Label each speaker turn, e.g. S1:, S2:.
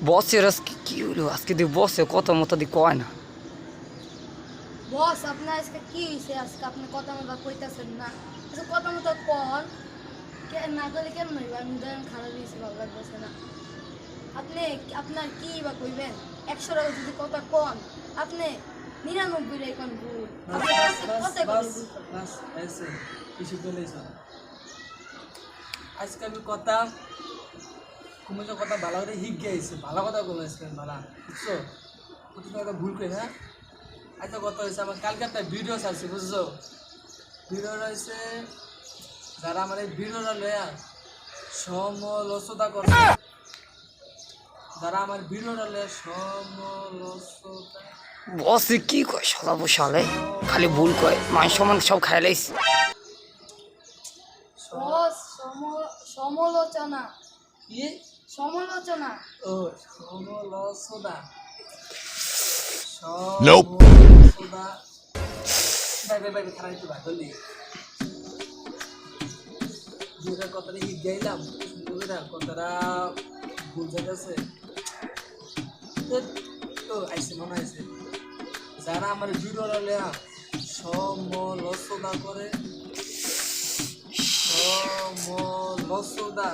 S1: বসের আজকে কি হলো? আজকে দিয়ে বসে কথা মতো দিয়ে কয় না।
S2: বস আপনার আজকে কি হয়েছে? আজকে আপনি কথা মতো কইতাছেন না। আচ্ছা কথা মতো কন, না করলে কেমন হইব? আমি ধরেন খারাপ দিয়েছি, ভালো লাগতেছে না। আপনি আপনার কি বা কইবেন? 100 টাকা যদি কথা কন, আপনি 99 রে কোন ভুল। আপনি কথা কথা ভুল করেন।
S3: আজকে আমি কথা কুমির কথা ভালো করে হিক গিয়েছে, ভালো কথা বলে আজকে ভালো বুঝছো, প্রতিটা কথা ভুল করে হ্যাঁ। আজকে কথা হয়েছে আমার কালকে একটা ভিডিও ছাড়ছি বুঝছো, ভিডিওটা হয়েছে যারা আমার এই ভিডিওটা লয়া সমালোচনা করে, যারা আমার ভিডিওটা লয়া সমালোচনা
S1: বসে কি কয় শালা বসালে, খালি ভুল কয়, মান সম্মান সব খাই লাইছে।
S2: বস সমালোচনা
S3: কি
S2: সমালোচনা
S3: ও সমালোচনা
S4: Nope.
S3: সমালোচনা ভাই ভাই খারাপ একটু ভাই বললি দুটার কথাটা হিট গাইলাম সুন্দর কথাটা ভুল যাইতেছে তো আইসে মনে হয়েছে যারা আমার ভিডিও লেয়া সমালোচনা করে সমালোচনা